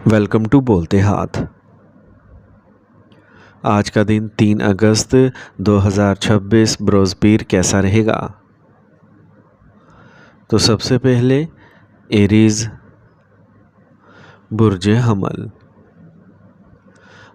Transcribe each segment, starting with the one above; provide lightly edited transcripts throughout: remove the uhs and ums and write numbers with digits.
Welcome to बोलते हाथ। आज का दिन 3 अगस्त 2026 बरोज़ पीर कैसा रहेगा? तो सबसे पहले एरीज़ बुर्ज हमल।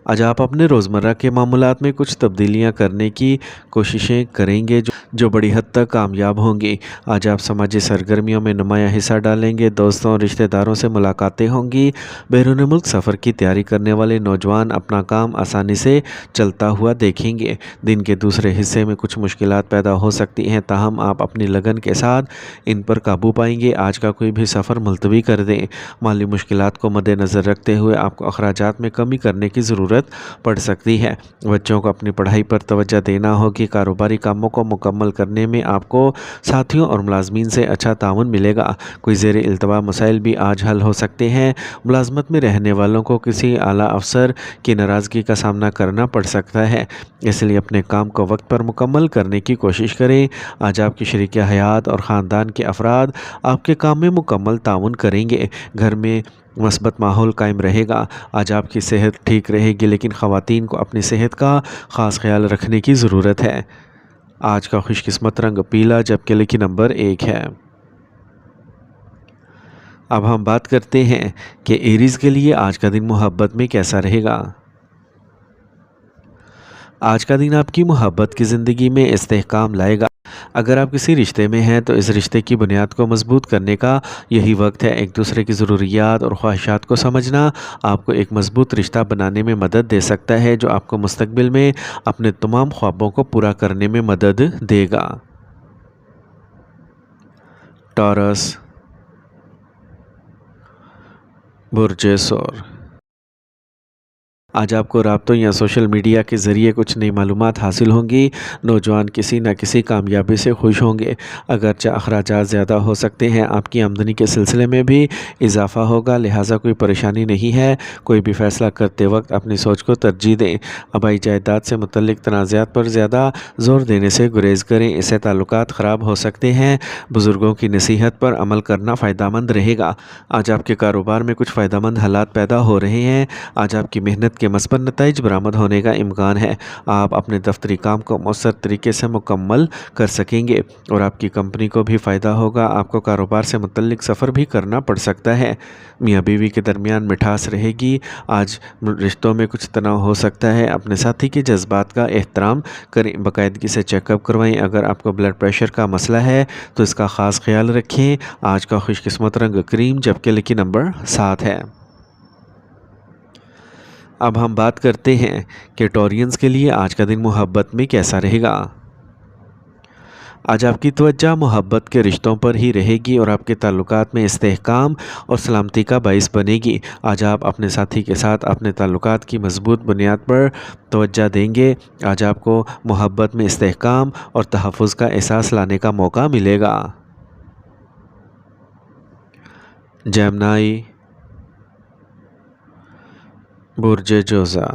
आज आप अपने रोज़मर्रा के मामूलात में कुछ तब्दीलियां करने की कोशिशें करेंगे जो बड़ी हद तक कामयाब होंगी। आज आप समाजी सरगर्मियों में नुमायाँ हिस्सा डालेंगे, दोस्तों और रिश्तेदारों से मुलाकातें होंगी। बैरून मुल्क सफ़र की तैयारी करने वाले नौजवान अपना काम आसानी से चलता हुआ देखेंगे। दिन के दूसरे हिस्से में कुछ मुश्किलात पैदा हो सकती हैं, ताहम आप अपनी लगन के साथ इन पर काबू पाएंगे। आज का कोई भी सफ़र मुलतवी कर दें। माली मुश्किलात को मद्देनज़र रखते हुए आपको अखराजात में कमी करने की ज़रूरत पड़ सकती है। बच्चों को अपनी पढ़ाई पर तवज्जो देना होगी। कारोबारी कामों को मुकम्मल करने में आपको साथियों और मुलाजमीन से अच्छा ताउन मिलेगा। कोई ज़ेरे इल्तवा मसाइल भी आज हल हो सकते हैं। मुलाजमत में रहने वालों को किसी आला अफसर की नाराज़गी का सामना करना पड़ सकता है, इसलिए अपने काम को वक्त पर मुकम्मल करने की कोशिश करें। आज आपकी शरीक हयात और ख़ानदान के अफराद आपके काम में मुकम्मल ताउन करेंगे। घर में मस्बत माहौल कायम रहेगा। आज आपकी सेहत ठीक रहेगी, लेकिन ख़वातीन को अपनी सेहत का ख़ास ख्याल रखने की ज़रूरत है। आज का खुशकिस्मत रंग पीला, जबकि लकी नंबर 1 है। अब हम बात करते हैं कि एरीज़ के लिए आज का दिन मोहब्बत में कैसा रहेगा। आज का दिन आपकी मोहब्बत की ज़िंदगी में इस्तेहकाम लाएगा। अगर आप किसी रिश्ते में हैं तो इस रिश्ते की बुनियाद को मजबूत करने का यही वक्त है। एक दूसरे की ज़रूरियात और ख्वाहिशात को समझना आपको एक मजबूत रिश्ता बनाने में मदद दे सकता है, जो आपको मुस्तकबिल में अपने तमाम ख्वाबों को पूरा करने में मदद देगा। टॉरस बुर्ज सौर। आज आपको राब्तों या सोशल मीडिया के ज़रिए कुछ नई मालूमात हासिल होंगी। नौजवान किसी न किसी कामयाबी से खुश होंगे। अगरचे अखराजात ज़्यादा हो सकते हैं, आपकी आमदनी के सिलसिले में भी इजाफ़ा होगा, लिहाजा कोई परेशानी नहीं है। कोई भी फ़ैसला करते वक्त अपनी सोच को तरजीह दें। आबाई जायदाद से मुतल्लिक़ तनाज़ात पर ज़्यादा ज़ोर देने से गुरेज़ करें, इससे ताल्लुकात ख़राब हो सकते हैं। बुज़ुर्गों की नसीहत पर अमल करना फ़ायदेमंद रहेगा। आज आपके कारोबार में कुछ फ़ायदेमंद हालात पैदा हो रहे हैं। आज आपकी मेहनत के मस्बत नताइज बरामद होने का इम्कान है। आप अपने दफ्तरी काम को मौसर तरीके से मुकम्मल कर सकेंगे और आपकी कंपनी को भी फ़ायदा होगा। आपको कारोबार से मुतल्लिक सफ़र भी करना पड़ सकता है। मियाँ बीवी के दरमियान मिठास रहेगी। आज रिश्तों में कुछ तनाव हो सकता है। अपने साथी के जज्बात का एहतराम करें, बाकायदगी से चेकअप करवाएं। अगर आपको ब्लड प्रेशर का मसला है तो इसका ख़ास ख्याल रखें। आज का खुशकिस्मत रंग क्रीम, जबकि लकी नंबर 7 है। अब हम बात करते हैं कि टॉरियंस के लिए आज का दिन मोहब्बत में कैसा रहेगा। आज आपकी तवज्जो मोहब्बत के रिश्तों पर ही रहेगी और आपके ताल्लुकात में इस्तेहकाम और सलामती का बाइस बनेगी। आज आप अपने साथी के साथ अपने ताल्लुकात की मजबूत बुनियाद पर तवज्जो देंगे। आज आपको मोहब्बत में इस्तेहकाम और तहफ़्फ़ुज़ का एहसास लाने का मौका मिलेगा। जेमिनी बुर्ज जोज़ा।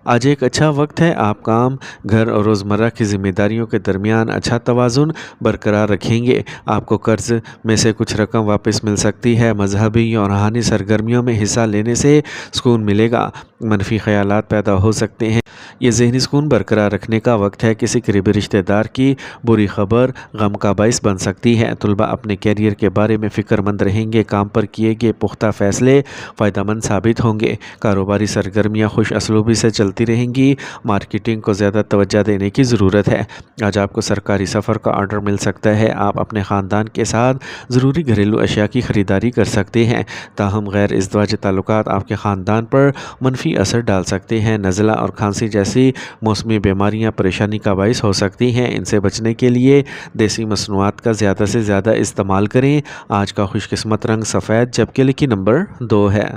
आज एक अच्छा वक्त है। आप काम, घर और रोज़मर्रा की ज़िम्मेदारियों के दरमियान अच्छा तवाज़ुन बरकरार रखेंगे। आपको कर्ज़ में से कुछ रकम वापस मिल सकती है। मजहबी और रूहानी सरगर्मियों में हिस्सा लेने से सुकून मिलेगा। मनफी ख़यालात पैदा हो सकते हैं। ये ज़हनी सुकून बरकरार रखने का वक्त है। किसी करीबी रिश्तेदार की बुरी खबर गम का बाइस बन सकती है। तलबा अपने कैरियर के बारे में फ़िक्रमंद रहेंगे। काम पर किए गए पुख्ता फ़ैसले फ़ायदेमंद साबित होंगे। कारोबारी सरगर्मियाँ खुश असलूबी से चलती रहेंगी। मार्केटिंग को ज़्यादा तवज्जो देने की ज़रूरत है। आज आपको सरकारी सफ़र का ऑर्डर मिल सकता है। आप अपने ख़ानदान के साथ ज़रूरी घरेलू अशिया की ख़रीदारी कर सकते हैं। ताहम गैर इज़्दवाजी ताल्लुकात आपके ख़ानदान पर मनफी असर डाल सकते हैं। नज़ला और खांसी जैसी मौसमी बीमारियां परेशानी का बाइस हो सकती हैं। इनसे बचने के लिए देसी मसनूआत का ज़्यादा से ज़्यादा इस्तेमाल करें। आज का खुशकिस्मत रंग सफ़ेद, जबकि लकी नंबर 2 है।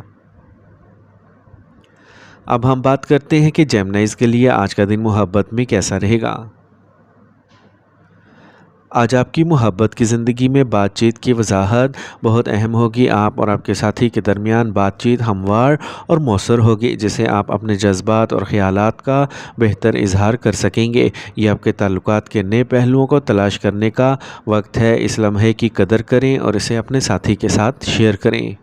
अब हम बात करते हैं कि जेमिनीज़ के लिए आज का दिन मोहब्बत में कैसा रहेगा। आज आपकी मोहब्बत की ज़िंदगी में बातचीत की वजाहत बहुत अहम होगी। आप और आपके साथी के दरमियान बातचीत हमवार और मौसर होगी, जिससे आप अपने जज्बात और ख़यालात का बेहतर इजहार कर सकेंगे। ये आपके ताल्लुकात के नए पहलुओं को तलाश करने का वक्त है। इस लम्हे की कदर करें और इसे अपने साथी के साथ शेयर करें।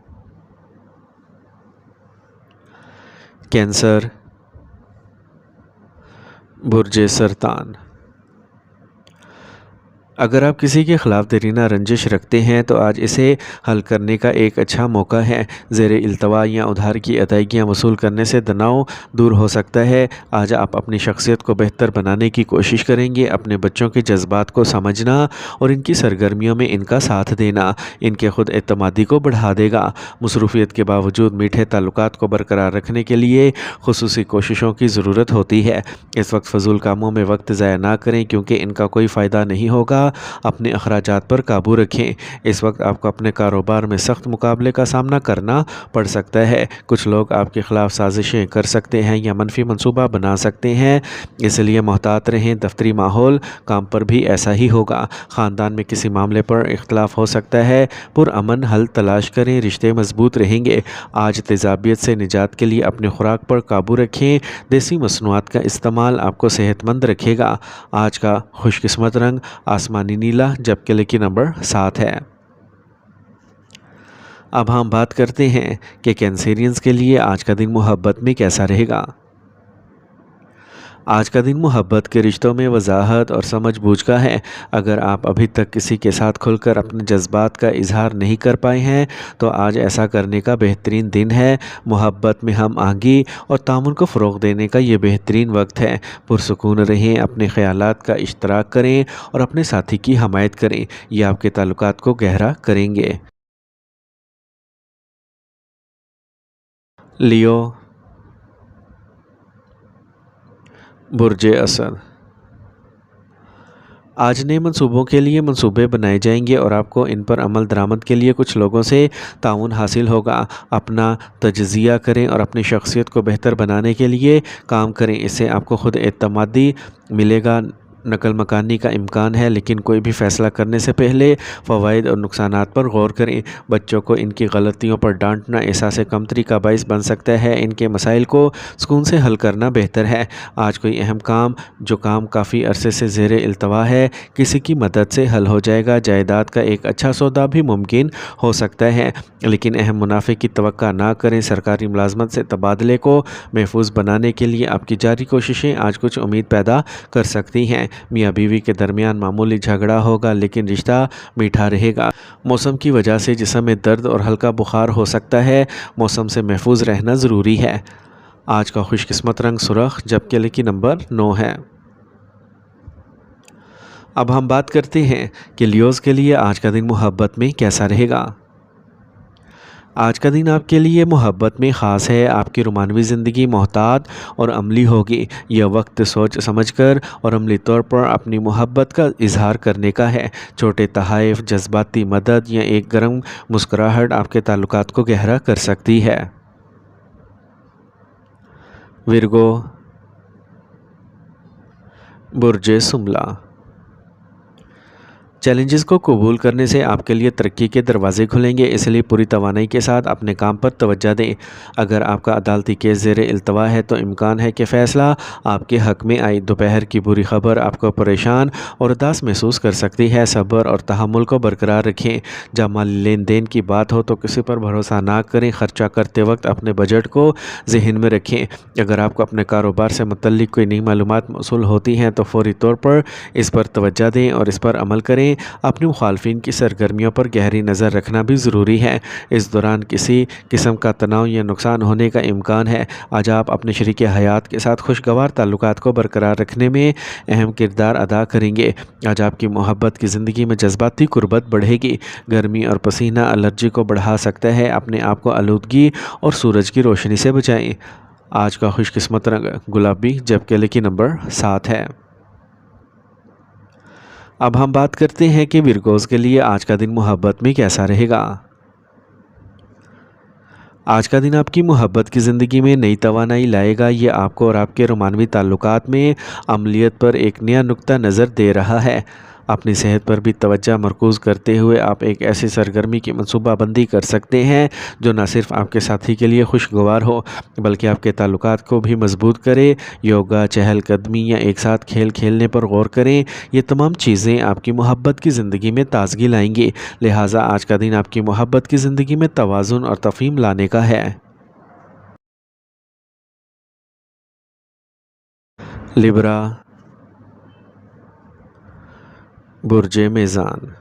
कैंसर, बुर्ज सरतान। अगर आप किसी के खिलाफ देरीना रंजिश रखते हैं तो आज इसे हल करने का एक अच्छा मौका है। ज़ेर इल्तवा या उधार की अदायगियाँ वसूल करने से तनाव दूर हो सकता है। आज आप अपनी शख्सियत को बेहतर बनाने की कोशिश करेंगे। अपने बच्चों के जज्बात को समझना और इनकी सरगर्मियों में इनका साथ देना इनके खुद एतमादी को बढ़ा देगा। मसरूफियत के बावजूद मीठे ताल्लुकात को बरकरार रखने के लिए खुसूसी कोशिशों की ज़रूरत होती है। इस वक्त फजूल कामों में वक्त ज़ाया ना करें क्योंकि इनका कोई फ़ायदा नहीं होगा। अपने अखराजात पर काबू रखें। इस वक्त आपको अपने कारोबार में सख्त मुकाबले का सामना करना पड़ सकता है। कुछ लोग आपके ख़िलाफ़ साजिशें कर सकते हैं या मनफी मंसूबा बना सकते हैं, इसलिए मोहतात रहें। दफ्तरी माहौल काम पर भी ऐसा ही होगा। ख़ानदान में किसी मामले पर इख्तलाफ हो सकता है, पुरअमन हल तलाश करें, रिश्ते मजबूत रहेंगे। आज तेज़ाबियत से निजात के लिए अपने खुराक पर काबू रखें। देसी मसनूआत का इस्तेमाल आपको सेहतमंद रखेगा। आज का खुशकिस्मत रंग आसमानी नीला, जबकि लकी नंबर 7 है। अब हम बात करते हैं कि कैंसेरियंस के लिए आज का दिन मोहब्बत में कैसा रहेगा। आज का दिन मोहब्बत के रिश्तों में वजाहत और समझ बूझ का है। अगर आप अभी तक किसी के साथ खुलकर अपने जज्बात का इजहार नहीं कर पाए हैं तो आज ऐसा करने का बेहतरीन दिन है। मोहब्बत में हम आहंगी और तामुन को फ़रोग़ देने का ये बेहतरीन वक्त है। पुरसुकून रहें, अपने ख़यालात का इश्तराक करें और अपने साथी की हमायत करें। ये आपके ताल्लुकात को गहरा करेंगे। लियो, बुर्ज असद। आज नए मंसूबों के लिए मंसूबे बनाए जाएंगे और आपको इन पर अमल दरामद के लिए कुछ लोगों से ताउन हासिल होगा। अपना तजज़िया करें और अपनी शख्सियत को बेहतर बनाने के लिए काम करें। इससे आपको खुद एतमादी मिलेगा। नकल मकानी का इम्कान है, लेकिन कोई भी फ़ैसला करने से पहले फ़वाइद और नुकसानात पर गौर करें। बच्चों को इनकी गलतियों पर डांटना एहसास कमतरी का बाइस बन सकता है। इनके मसाइल को सुकून से हल करना बेहतर है। आज कोई अहम काम जो काम काफ़ी अरसे से ज़ेर इल्तवा है, किसी की मदद से हल हो जाएगा। जायदाद का एक अच्छा सौदा भी मुमकिन हो सकता है, लेकिन अहम मुनाफे की तवक्का ना करें। सरकारी मुलाजमत से तबादले को महफूज बनाने के लिए आपकी जारी कोशिशें आज कुछ उम्मीद पैदा कर सकती हैं। मियाँ बीवी के दरमियान मामूली झगड़ा होगा, लेकिन रिश्ता मीठा रहेगा। मौसम की वजह से जिस्म में दर्द और हल्का बुखार हो सकता है। मौसम से महफूज रहना ज़रूरी है। आज का खुशकिस्मत रंग सुरख, जबकि लकी नंबर 9 है। अब हम बात करते हैं कि लियोज़ के लिए आज का दिन मोहब्बत में कैसा रहेगा। आज का दिन आपके लिए मोहब्बत में ख़ास है। आपकी रोमानवी ज़िंदगी मोहतात और अमली होगी। यह वक्त सोच समझकर और अमली तौर पर अपनी मोहब्बत का इजहार करने का है। छोटे तहाइफ, जज्बाती मदद या एक गर्म मुस्कुराहट आपके ताल्लुकात को गहरा कर सकती है। विर्गो, बुर्ज सुमला। चैलेंजेस को कबूल करने से आपके लिए तरक्की के दरवाजे खुलेंगे, इसलिए पूरी तवानाई के साथ अपने काम पर तवज्जो दें। अगर आपका अदालती केस ज़ेर इल्तवा है तो इम्कान है कि फ़ैसला आपके हक़ में आए। दोपहर की बुरी खबर आपको परेशान और उदास महसूस कर सकती है। सब्र और तहम्मुल को बरकरार रखें। जब माली लेन देन की बात हो तो किसी पर भरोसा ना करें। खर्चा करते वक्त अपने बजट को जहन में रखें। अगर आपको अपने कारोबार से मुतल्लिक कोई नई मालूमात मौसूल होती हैं तो फ़ौरी तौर पर इस पर तवज्जो दें और इस पर अमल करें। अपने मुखालफिन की सरगर्मियों पर गहरी नज़र रखना भी ज़रूरी है। इस दौरान किसी किस्म का तनाव या नुकसान होने का इम्कान है। आज आप अपने शरीक हयात के साथ खुशगवार ताल्लुकात को बरकरार रखने में अहम किरदार अदा करेंगे। आज आपकी मोहब्बत की ज़िंदगी में जज्बाती कुर्बत बढ़ेगी। गर्मी और पसीना एलर्जी को बढ़ा सकता है। अपने आप को आलूदगी और सूरज की रोशनी से बचाएं। आज का खुशकिस्मत रंग गुलाबी, जबकि लकी नंबर 7 है। अब हम बात करते हैं कि विरगोज़ के लिए आज का दिन मोहब्बत में कैसा रहेगा। आज का दिन आपकी मोहब्बत की ज़िंदगी में नई तवानाई लाएगा। ये आपको और आपके रोमानवी ताल्लुकात में अमलियत पर एक नया नुक्ता नज़र दे रहा है। अपनी सेहत पर भी तवज्जो मरकूज़ करते हुए आप एक ऐसी सरगर्मी की मनसूबाबंदी कर सकते हैं जो न सिर्फ आपके साथी के लिए खुशगवार हो बल्कि आपके ताल्लुकात को भी मजबूत करे। योगा, चहलकदमी या एक साथ खेल खेलने पर गौर करें। ये तमाम चीज़ें आपकी मोहब्बत की ज़िंदगी में ताजगी लाएंगी। लिहाजा आज का दिन आपकी मोहब्बत की ज़िंदगी में तवाज़ुन और तफ़हीम लाने का है। लिब्रा, बुर्ज मेज़ान।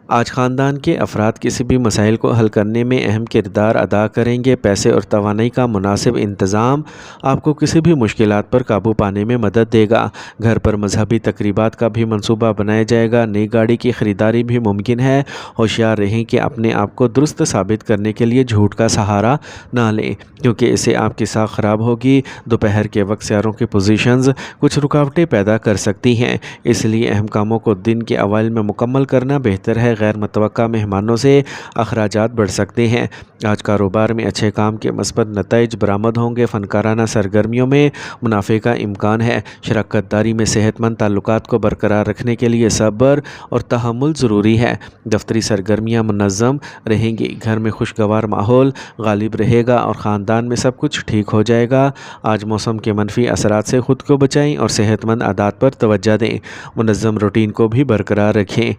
आज ख़ानदान के अफराद किसी भी मसाइल को हल करने में अहम किरदार अदा करेंगे। पैसे और तवानाई का मुनासिब इंतज़ाम आपको किसी भी मुश्किलात पर काबू पाने में मदद देगा। घर पर मजहबी तकरीबात का भी मंसूबा बनाया जाएगा। नई गाड़ी की ख़रीदारी भी मुमकिन है। होशियार रहें कि अपने आप को दुरुस्त साबित करने के लिए झूठ का सहारा ना लें, क्योंकि इससे आपकी साख ख़राब होगी। दोपहर के वक्त सियारों की पोजीशंस कुछ रुकावटें पैदा कर सकती हैं, इसलिए अहम कामों को दिन के अवाइल में मुकम्मल करना बेहतर है। गैर मुतवक्का मेहमानों से अखराजात बढ़ सकते हैं। आज कारोबार में अच्छे काम के मस्बत नताइज बरामद होंगे। फ़नकाराना सरगर्मियों में मुनाफे का इम्कान है। शराकतदारी में सेहतमंद ताल्लुकात को बरकरार रखने के लिए सब्र और तहम्मुल ज़रूरी है। दफ्तरी सरगर्मियाँ मुनज़्ज़म रहेंगी। घर में खुशगवार माहौल गालिब रहेगा और ख़ानदान में सब कुछ ठीक हो जाएगा। आज मौसम के मनफी असरात से ख़ुद को बचाएं और सेहतमंद आदात पर तवज्जो दें। मुनज़्ज़म रूटीन को भी बरकरार रखें।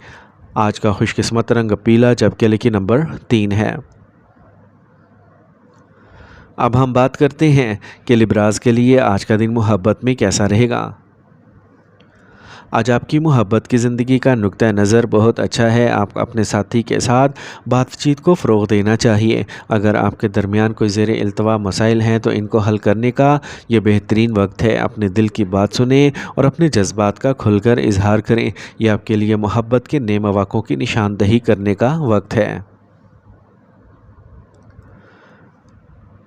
आज का खुशकिस्मत रंग पीला, जबकि लकी नंबर 3 है। अब हम बात करते हैं कि लिब्राज के लिए आज का दिन मोहब्बत में कैसा रहेगा। आज आपकी मोहब्बत की ज़िंदगी का नुक्ता नज़र बहुत अच्छा है। आप अपने साथी के साथ बातचीत को फ़रोग़ देना चाहिए। अगर आपके दरमियान कोई ज़ेर इल्तवा मसाइल हैं तो इनको हल करने का ये बेहतरीन वक्त है। अपने दिल की बात सुनें और अपने जज्बात का खुलकर इजहार करें। यह आपके लिए मोहब्बत के नए मौक़ों की निशानदही करने का वक्त है।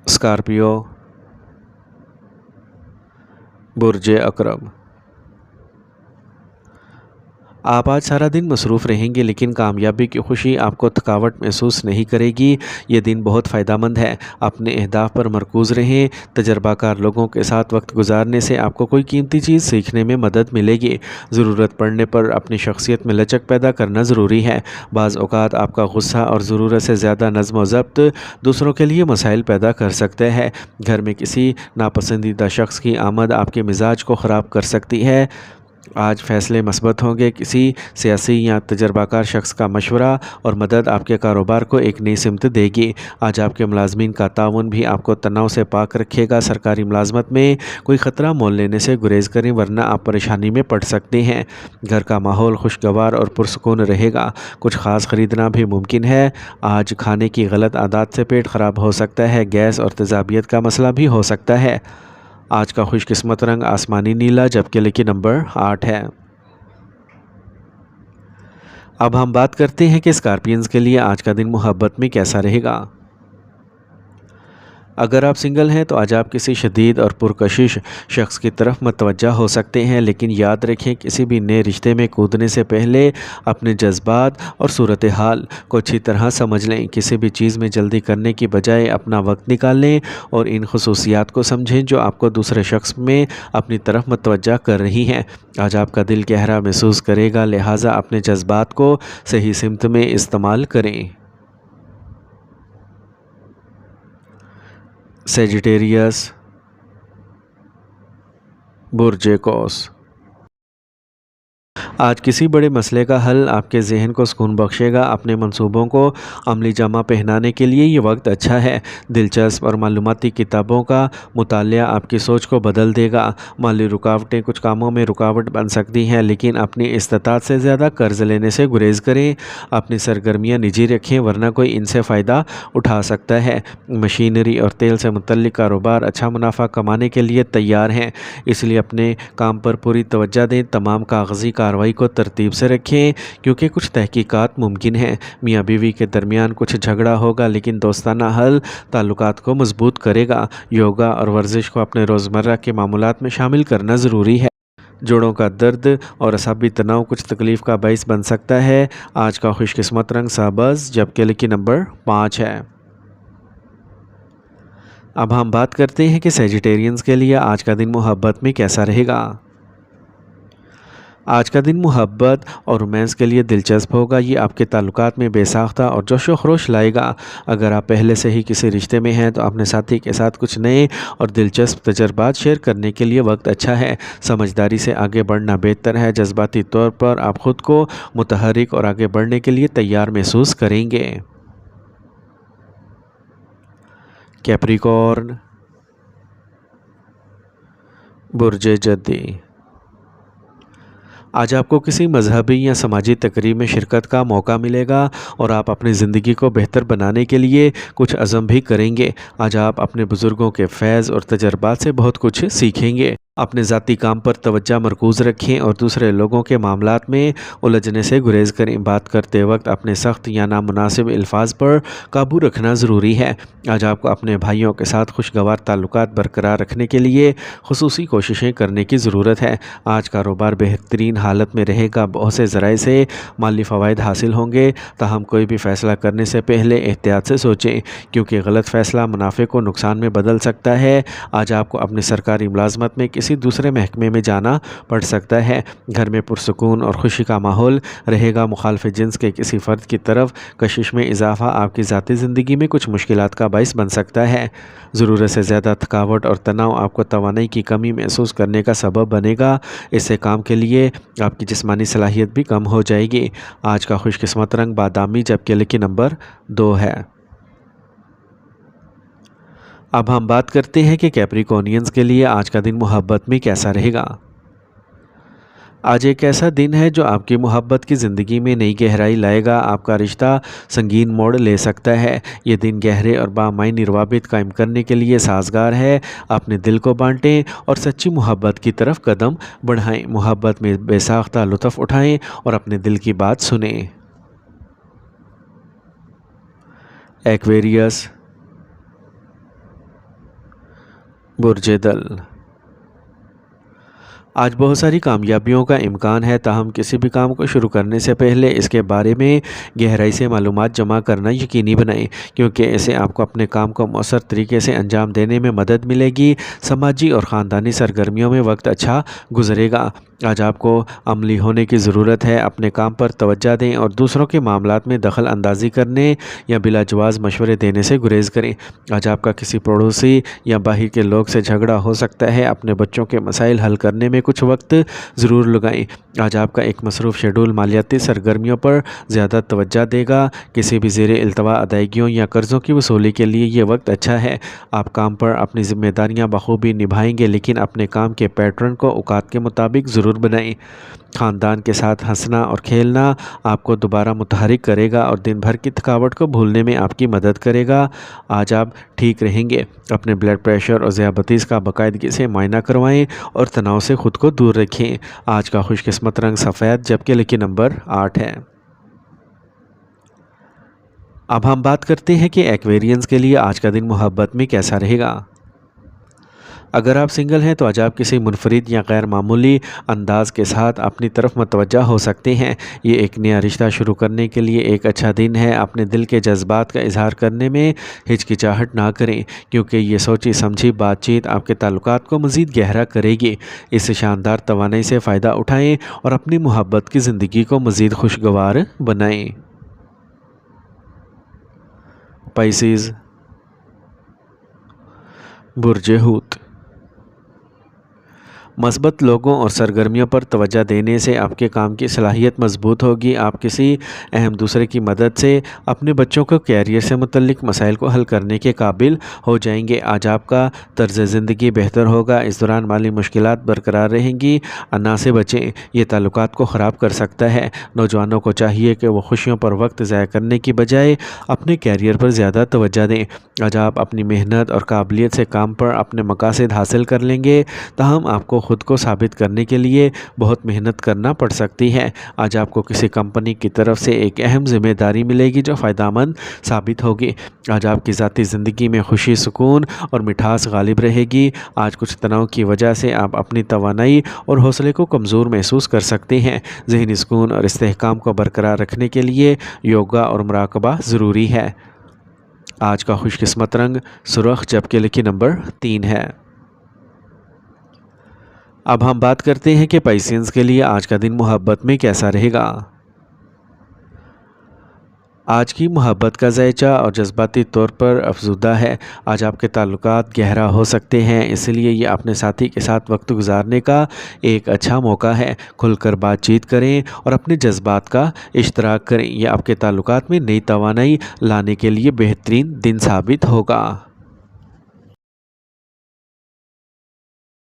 स्कॉर्पियो, बुर्ज अकरब। आप आज सारा दिन मसरूफ़ रहेंगे, लेकिन कामयाबी की खुशी आपको थकावट महसूस नहीं करेगी। ये दिन बहुत फ़ायदेमंद है। अपने अहदाफ पर मरकूज़ रहें। तजर्बाकार लोगों के साथ वक्त गुजारने से आपको कोई कीमती चीज़ सीखने में मदद मिलेगी। ज़रूरत पड़ने पर अपनी शख्सियत में लचक पैदा करना ज़रूरी है। बाज़ औक़ात आपका गुस्सा और ज़रूरत से ज़्यादा नज़्म व ज़ब्त दूसरों के लिए मसाइल पैदा कर सकते हैं। घर में किसी नापसंदीदा शख्स की आमद आपके मिजाज को ख़राब कर सकती है। आज फ़ैसले मस्बत होंगे। किसी सियासी या तजर्बाकार शख्स का मशवरा और मदद आपके कारोबार को एक नई सिमत देगी। आज आपके मुलाजमीन का ताउन भी आपको तनाव से पाक रखेगा। सरकारी मुलाजमत में कोई ख़तरा मोल लेने से गुरेज करें, वरना आप परेशानी में पड़ सकते हैं। घर का माहौल खुशगवार और पुरसकून रहेगा। कुछ ख़ास ख़रीदना भी मुमकिन है। आज खाने की गलत आदत से पेट ख़राब हो सकता है। गैस और तेज़ाबियत का मसला भी हो सकता है। आज का खुशकिस्मत रंग आसमानी नीला, जबकि लकी नंबर 8 है। अब हम बात करते हैं कि स्कॉर्पियंस के लिए आज का दिन मोहब्बत में कैसा रहेगा। अगर आप सिंगल हैं तो आज आप किसी शदीद और पुरकशिश शख्स की तरफ मतवज्जा हो सकते हैं, लेकिन याद रखें किसी भी नए रिश्ते में कूदने से पहले अपने जज्बात और सूरत हाल को अच्छी तरह समझ लें। किसी भी चीज़ में जल्दी करने की बजाय अपना वक्त निकाल लें और इन खसूसियात को समझें जो आपको दूसरे शख्स में अपनी तरफ मतवज्जा कर रही हैं। आज आपका दिल गहरा महसूस करेगा, लिहाजा अपने जज्बात को सही सिमत में इस्तेमाल करें। सेजिटेरियस, बुर्ज कौस। आज किसी बड़े मसले का हल आपके जहन को सुकून बख्शेगा। अपने मंसूबों को अमली जामा पहनाने के लिए ये वक्त अच्छा है। दिलचस्प और मालूमाती किताबों का मुतालिया आपकी सोच को बदल देगा। माली रुकावटें कुछ कामों में रुकावट बन सकती हैं, लेकिन अपनी इस्तात से ज़्यादा कर्ज लेने से गुरेज करें। अपनी सरगर्मियाँ निजी रखें, वरना कोई इनसे फ़ायदा उठा सकता है। मशीनरी और तेल से मुतल्लिक कारोबार अच्छा मुनाफा कमाने के लिए तैयार हैं, इसलिए अपने काम पर पूरी तवज्जो दें। तमाम कागज़ी कार्रवाई को तरतीब से रखें, क्योंकि कुछ तहकीकात मुमकिन हैं। मियाँ बीवी के दरमियान कुछ झगड़ा होगा, लेकिन दोस्ताना हल ताल्लुकात को मजबूत करेगा। योगा और वर्जिश को अपने रोज़मर्रा के मामूलात में शामिल करना ज़रूरी है। जोड़ों का दर्द और असाबी तनाव कुछ तकलीफ़ का बाइस बन सकता है। आज का खुशकिस्मत रंग साबज़, जबकि लकी नंबर 5 है। अब हम बात करते हैं कि सेजिटेरियंस के लिए आज का दिन मोहब्बत में कैसा रहेगा। आज का दिन मोहब्बत और रोमांस के लिए दिलचस्प होगा। ये आपके ताल्लुकात में बेसाख्ता और जोश व खरोश लाएगा। अगर आप पहले से ही किसी रिश्ते में हैं तो अपने साथी के साथ कुछ नए और दिलचस्प तजर्बात शेयर करने के लिए वक्त अच्छा है। समझदारी से आगे बढ़ना बेहतर है। जज्बाती तौर पर आप ख़ुद को मुतहरिक और आगे बढ़ने के लिए तैयार महसूस करेंगे। कैप्रिकॉर्न, برج جدی، آج آپ کو کسی مذہبی یا سماجی تقریب میں شرکت کا موقع ملے گا اور آپ اپنی زندگی کو بہتر بنانے کے لیے کچھ عزم بھی کریں گے۔ آج آپ اپنے بزرگوں کے فیض اور تجربات سے بہت کچھ سیکھیں گے۔ اپنے ذاتی کام پر توجہ مرکوز رکھیں اور دوسرے لوگوں کے معاملات میں الجھنے سے گریز کریں۔ بات کرتے وقت اپنے سخت یا نامناسب الفاظ پر قابو رکھنا ضروری ہے۔ آج آپ کو اپنے بھائیوں کے ساتھ خوشگوار تعلقات برقرار رکھنے کے لیے خصوصی کوششیں کرنے کی ضرورت ہے۔ آج کاروبار بہترین حالت میں رہے گا، بہت سے ذرائع سے مالی فوائد حاصل ہوں گے، تاہم کوئی بھی فیصلہ کرنے سے پہلے احتیاط سے سوچیں، کیونکہ غلط فیصلہ منافع کو نقصان میں بدل سکتا ہے۔ آج آپ کو اپنی سرکاری ملازمت میں کسی دوسرے محکمے میں جانا پڑ سکتا ہے۔ گھر میں پرسکون اور خوشی کا ماحول رہے گا۔ مخالف جنس کے کسی فرد کی طرف کشش میں اضافہ آپ کی ذاتی زندگی میں کچھ مشکلات کا باعث بن سکتا ہے۔ ضرورت سے زیادہ تھکاوٹ اور تناؤ آپ کو توانائی کی کمی محسوس کرنے کا سبب بنے گا۔ اس سے کام کے لیے آپ کی جسمانی صلاحیت بھی کم ہو جائے گی۔ آج کا خوش قسمت رنگ بادامی جبکہ لکی نمبر 2 ہے۔ اب ہم بات کرتے ہیں کہ کیپریکونینز کے لیے آج کا دن محبت میں کیسا رہے گا۔ آج ایک ایسا دن ہے جو آپ کی محبت کی زندگی میں نئی گہرائی لائے گا۔ آپ کا رشتہ سنگین موڑ لے سکتا ہے۔ یہ دن گہرے اور بامعنی روابط قائم کرنے کے لیے سازگار ہے۔ اپنے دل کو بانٹیں اور سچی محبت کی طرف قدم بڑھائیں۔ محبت میں بے ساختہ لطف اٹھائیں اور اپنے دل کی بات سنیں۔ ایکویریس، برج دل، آج بہت ساری کامیابیوں کا امکان ہے، تاہم کسی بھی کام کو شروع کرنے سے پہلے اس کے بارے میں گہرائی سے معلومات جمع کرنا یقینی بنائیں، کیونکہ اسے آپ کو اپنے کام کو مؤثر طریقے سے انجام دینے میں مدد ملے گی۔ سماجی اور خاندانی سرگرمیوں میں وقت اچھا گزرے گا۔ آج آپ کو عملی ہونے کی ضرورت ہے۔ اپنے کام پر توجہ دیں اور دوسروں کے معاملات میں دخل اندازی کرنے یا بلا جواز مشورے دینے سے گریز کریں۔ آج آپ کا کسی پڑوسی یا باہر کے لوگ سے جھگڑا ہو سکتا ہے۔ اپنے بچوں کے مسائل حل کرنے میں کچھ وقت ضرور لگائیں۔ آج آپ کا ایک مصروف شیڈول مالیاتی سرگرمیوں پر زیادہ توجہ دے گا۔ کسی بھی زیر التوا ادائیگیوں یا قرضوں کی وصولی کے لیے یہ وقت اچھا ہے۔ آپ کام پر اپنی ذمہ داریاں بخوبی نبھائیں گے، لیکن اپنے کام کے پیٹرن کو اوقات کے مطابق ضرور بنائیں۔ خاندان کے ساتھ ہنسنا اور کھیلنا آپ کو دوبارہ متحرک کرے گا اور دن بھر کی تھکاوٹ کو بھولنے میں آپ کی مدد کرے گا۔ آج آپ ٹھیک رہیں گے۔ اپنے بلڈ پریشر اور ذیابیطس کا باقاعدگی سے معائنہ کروائیں اور تناؤ سے خود کو دور رکھیں۔ آج کا خوش قسمت رنگ سفید جبکہ لکی نمبر 8 ہے۔ اب ہم بات کرتے ہیں کہ ایکویرینز کے لیے آج کا دن محبت میں کیسا رہے گا۔ اگر آپ سنگل ہیں تو آج آپ کسی منفرد یا غیر معمولی انداز کے ساتھ اپنی طرف متوجہ ہو سکتے ہیں۔ یہ ایک نیا رشتہ شروع کرنے کے لیے ایک اچھا دن ہے۔ اپنے دل کے جذبات کا اظہار کرنے میں ہچکچاہٹ نہ کریں، کیونکہ یہ سوچی سمجھی بات چیت آپ کے تعلقات کو مزید گہرا کرے گی۔ اس شاندار توانائی سے فائدہ اٹھائیں اور اپنی محبت کی زندگی کو مزید خوشگوار بنائیں۔ پائسیز، برج حوت، مثبت لوگوں اور سرگرمیوں پر توجہ دینے سے آپ کے کام کی صلاحیت مضبوط ہوگی۔ آپ کسی اہم دوسرے کی مدد سے اپنے بچوں کو کیریئر سے متعلق مسائل کو حل کرنے کے قابل ہو جائیں گے۔ آج آپ کا طرز زندگی بہتر ہوگا۔ اس دوران مالی مشکلات برقرار رہیں گی۔ انا سے بچیں، یہ تعلقات کو خراب کر سکتا ہے۔ نوجوانوں کو چاہیے کہ وہ خوشیوں پر وقت ضائع کرنے کی بجائے اپنے کیریئر پر زیادہ توجہ دیں۔ آج آپ اپنی محنت اور قابلیت سے کام پر اپنے مقاصد حاصل کر لیں گے، تاہم آپ کو خود کو ثابت کرنے کے لیے بہت محنت کرنا پڑ سکتی ہے۔ آج آپ کو کسی کمپنی کی طرف سے ایک اہم ذمہ داری ملے گی جو فائدہ مند ثابت ہوگی۔ آج آپ کی ذاتی زندگی میں خوشی، سکون اور مٹھاس غالب رہے گی۔ آج کچھ تناؤ کی وجہ سے آپ اپنی توانائی اور حوصلے کو کمزور محسوس کر سکتے ہیں۔ ذہنی سکون اور استحکام کو برقرار رکھنے کے لیے یوگا اور مراقبہ ضروری ہے۔ آج کا خوش قسمت رنگ سرخ جبکہ لکی نمبر 3 ہے۔ اب ہم بات کرتے ہیں کہ پائسینز کے لیے آج کا دن محبت میں کیسا رہے گا۔ آج کی محبت کا ذائچہ اور جذباتی طور پر افزودہ ہے۔ آج آپ کے تعلقات گہرا ہو سکتے ہیں، اس لیے یہ اپنے ساتھی کے ساتھ وقت گزارنے کا ایک اچھا موقع ہے۔ کھل کر بات چیت کریں اور اپنے جذبات کا اشتراک کریں۔ یہ آپ کے تعلقات میں نئی توانائی لانے کے لیے بہترین دن ثابت ہوگا۔